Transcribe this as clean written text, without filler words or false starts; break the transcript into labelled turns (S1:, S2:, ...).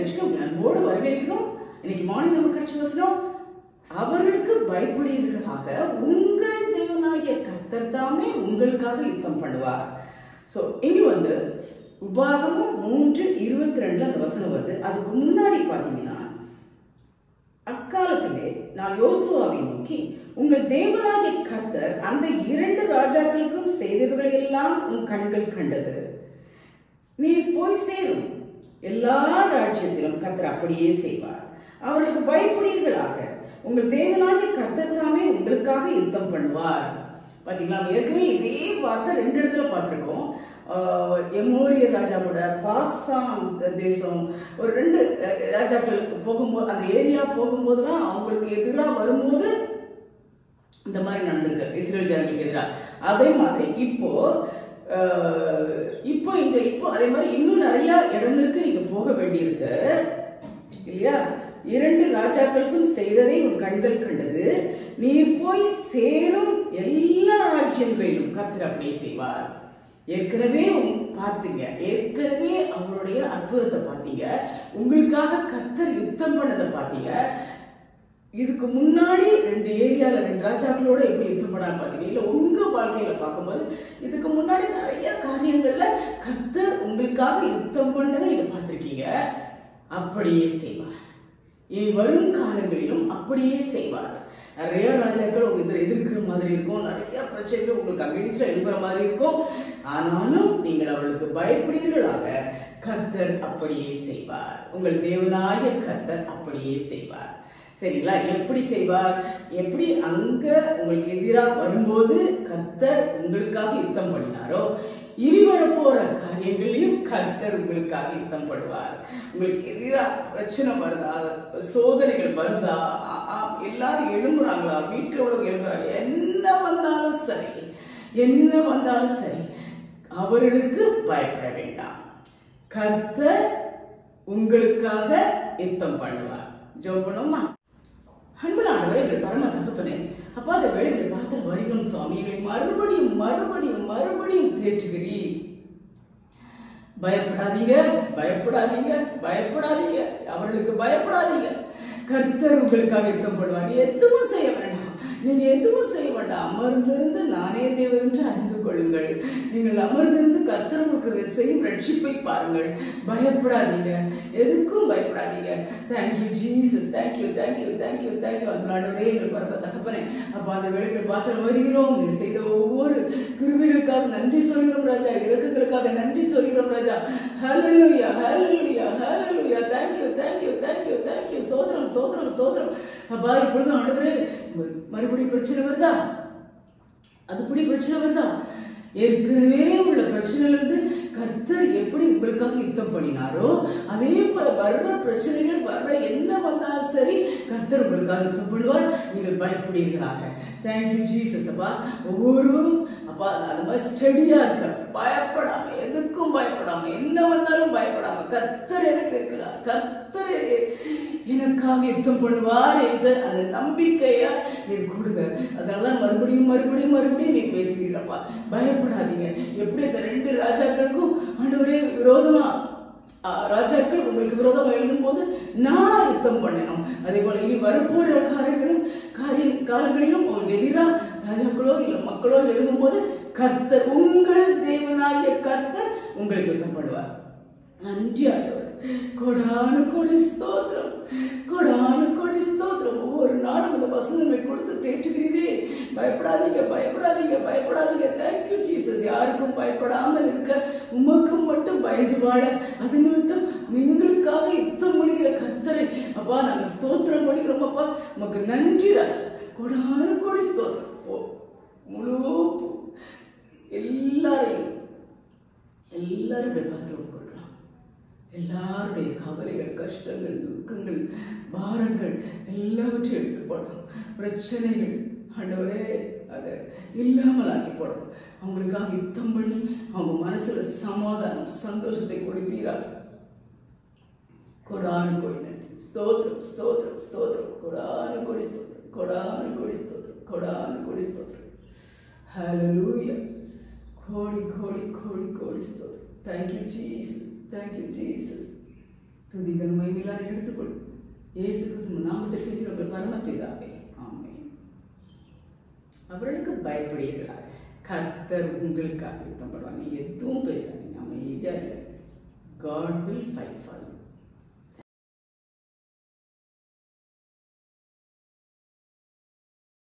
S1: தெரிஞ்சுக்கணும், அன்போடு வரவேற்கணும். இன்னைக்கு மார்னிங் நமக்கு கிடைச்ச வசனம், அவர்களுக்கு பயப்படுவீர்களாக உங்கள் தேவனாகிய கர்த்தர் தாமே உங்களுக்காக யுத்தம் பண்ணுவார். ஸோ இங்க உபாகமும் 3:22 அந்த வசனம் வருது. அதுக்கு முன்னாடி பார்த்தீங்கன்னா, அக்காலத்திலே நான் யோசுவாவை நோக்கி, உங்கள் தேவனாகிய கர்த்தர் அந்த 2 ராஜாக்களுக்கும் செய்தவர்களை எல்லாம் உன் கண்கள் கண்டது. நீர் போய் சேரும் எல்லா ராஜ்யத்திலும் கர்த்தர் அப்படியே செய்வார். அவர்களுக்கு பயப்படுவீர்களாக உங்கள் தேவனாகிய கர்த்தர் தாமே உங்களுக்காக யுத்தம் பண்ணுவார். பார்த்தீங்களா, ஏற்கனவே இதே வார்த்தை 2 இடத்துல பார்த்துருக்கோம். எமோரியர் ராஜாவோட பாசான் தேசம் ஒரு 2 ராஜாக்கள் போகும்போது, அந்த ஏரியா போகும்போதுலாம் அவங்களுக்கு எதிராக வரும்போது இந்த மாதிரி நடந்திருக்கு இஸ்ரேல் ஜனங்களுக்கு எதிராக. அதே மாதிரி இப்போ அதே மாதிரி இன்னும் நிறைய இடங்களுக்கு நீங்க போக வேண்டியிருக்கு இல்லையா? 2 ராஜாக்களுக்கும் செய்ததை உன் கண்கள் கண்டது. நீ போய் சேரும் எல்லா ராஜ்யங்களிலும் கர்த்தர் அப்படியே செய்வார். ஏற்கனவே பார்த்தீங்க, ஏற்கனவே அவருடைய அற்புதத்தை பார்த்தீங்க, உங்களுக்காக கர்த்தர் யுத்தம் பண்ணதை பார்த்தீங்க. இதுக்கு முன்னாடி 2 ஏரியால 2 ராஜாக்களோட எப்படி யுத்தம் பண்ணான்னு பார்த்தீங்க. இல்லை உங்க வாழ்க்கையில பார்க்கும்போது இதுக்கு முன்னாடி நிறைய காரியங்கள்ல கர்த்தர் உங்களுக்காக யுத்தம் பண்ணதை நீங்க பார்த்திருக்கீங்க. அப்படியே செய்வார். இனி வரும் காலங்களிலும் அப்படியே செய்வார். நிறைய ராஜாக்கள் உங்க எதிர்க்கிற மாதிரி இருக்கும், நிறைய பிரச்சனைகள் உங்களுக்கு அகைன்ஸ்டா எழுப்புற மாதிரி இருக்கும். ஆனாலும் நீங்கள் அவர்களுக்கு பயப்படுவீர்களாக கர்த்தர் அப்படியே செய்வார். உங்கள் தேவனாகிய கர்த்தர் அப்படியே செய்வார். சரிங்களா? எப்படி செய்வார்? எப்படி அங்க உங்களுக்கு எதிராக வரும்போது கர்த்தர் உங்களுக்காக யுத்தம் பண்ணினாரோ, இனி வரப்போற காரியங்களையும் கர்த்தர் உங்களுக்காக யுத்தம் பண்ணுவார். உங்களுக்கு எதிராக பிரச்சனை வருதா, சோதனைகள் வருதா, எல்லாரும் எழும்புறாங்களா, வீட்டில் உள்ளவங்க எழும்புறாங்க, என்ன வந்தாலும் சரி, என்ன வந்தாலும் சரி, அவர்களுக்கு பயப்பட வேண்டாம். கர்த்தர் உங்களுக்காக யுத்தம் பண்ணுவார். ஜெபம் பண்ணுவோமா? அன்புலானவரே, எங்கள் பரம தகப்பனே, அப்பா, அந்த வேலை பார்த்து வருகிறோம் சுவாமி, எங்களை மறுபடியும் மறுபடியும் மறுபடியும் தேற்றுகிறீர். பயப்படாதீங்க, பயப்படாதீங்க, பயப்படாதீங்க, அவர்களுக்கு பயப்படாதீங்க. கர்த்தர் உங்களுக்காக யுத்தம் பண்ணுவார். எதுவும் செய்ய வேண்டாம், நீங்க எதுவும் செய்ய வேண்டாம். அமர்ந்திருந்து நானே தேவன் என்று அறிந்து கொள்ளுங்கள். நீங்கள் அமர்ந்திருந்து கர்த்தர் உங்களுக்கு செய்யும் ரட்சிப்பை பாருங்கள். பயப்படாதீங்க, எதுக்கும் பயப்படாதீங்க. Thank you Jesus, thank you thank you thank you thank you. அன்புலானவரே, எங்கள் பரம தகப்பனே, அப்போ அந்த வேலைகளை பார்த்து வருகிறோம். நீ செய்த ஒவ்வொரு கிருபைகளுக்காக நன்றி சொல்கிறோம் ராஜா, இறக்கங்களுக்காக நன்றி சொல்கிறோம் ராஜா. Hallelujah, hallelujah, hallelujah. Thank you thank you thank you thank you. ஸ்தோத்திரம் ஸ்தோத்திரம் ஸ்தோத்திரம். அப்பா, இப்பொழுது ஆண்டவரே, மறுபடியும் பிரச்சனை வருதா, அதுபடி பிரச்சனை வருதா, ஏற்கனவே உள்ள பிரச்சனையிலிருந்து கர்த்தர் எப்படி உங்களுக்காக யுத்தம் பண்ணினாரோ அதே போல வர்ற பிரச்சனைகள் வர்ற என்ன வந்தாலும் சரி, கர்த்தர் உங்களுக்காக யுத்தம் பண்ணுவார். நீங்கள் பயப்படுவீர்களாக. Thank you Jesus. அப்பா, ஒவ்வொருவரும் அப்பா அது மாதிரி ஸ்டடியா இருக்க, பயப்படாம, எதுக்கும் பயப்படாம, என்ன வந்தாலும் பயப்படாம, கர்த்தர் எனக்கு இருக்கிறார், கர்த்தர் எனக்காக யுத்தம் பண்ணுவார் என்ற அந்த நம்பிக்கைய நீர் கொடுங்க. அதனால மறுபடியும் மறுபடியும் மறுபடியும் நீர் பேசுகிறீரப்பா. பயப்படாதீங்க. எப்படி அந்த 2 ராஜாக்களுக்கும் ஆண்டவரே விரோதமா ராஜாக்கள் உங்களுக்கு விரோதமா எழுதும் போது நான் யுத்தம் பண்ணணும், அதே போல இனி வரப்போற காலங்களிலும் உங்களுக்கு எதிராக ராஜாக்களோ இல்ல மக்களோ எழுதும் போது கர்த்தர், உங்கள் தேவனாகிய கர்த்தர் உங்களுக்கு யுத்தம் பண்ணுவார். நன்றி ஆண்டவர். கொடானு கொடி ஸ்தோத்திரம், கொடானு கொடி ஸ்தோத்திரம். ஒவ்வொரு நாளும் இந்த வசனங்களை கொடுத்து தேற்றுகிறீரே. பயப்படாதீங்க, பயப்படாதீங்க, பயப்படாதீங்க. Thank you Jesus. யாருக்கும் பயப்படாமல் இருக்க, உமக்கும் மட்டும் பயந்து வாழ, அது நிமித்தம் நீங்களுக்காக யுத்தம் பண்ணுகிற கர்த்தரை அப்பா நாங்கள் ஸ்தோத்திரம் பண்ணிக்கிறோம். அப்பா, உமக்கு நன்றி ராஜா. கொடானு கொடி ஸ்தோத்திரம். முழு எல்லாரையும் பார்த்து கொடுக்கலாம். எல்லாருடைய கவலைகள், கஷ்டங்கள், துக்கங்கள், பாரங்கள் எல்லாவற்றையும் எடுத்து போடணும். பிரச்சனைகள் ஆண்டவரே அதை இல்லாமல் ஆக்கி போடணும். அவங்களுக்காக யுத்தம் பண்ணி அவங்க மனசுல சமாதானம், சந்தோஷத்தை கொடுப்பீரா. கொடானு கொடி நன்றி. ஸ்தோத்திரம் ஸ்தோத்திரம் ஸ்தோத்திரம். கொடானு கொடி ஸ்தோத்திரம், கொடானு கொடி ஸ்தோத்திரம், கொடானு கொடி ஸ்தோத்திரம். ஹல்லேலூயா. கோடி கோடி கோடி கோடி ஸ்தோத்திரம். Thank you Jesus, thank you Jesus. துதி கனமை மேலான எடுத்துக்கொள். இயேசு கிறிஸ்து நாமத்திற்கு உங்கள் பரமபிதாவே, ஆமென். அவர்களுக்கு பயப்படுகிறார். கர்த்தர் உங்களுக்காக யுத்தம் பண்ணுவாங்க. நீ எதுவும் பேசாதீங்க, அமைதியா இல்லை. God will fight for you.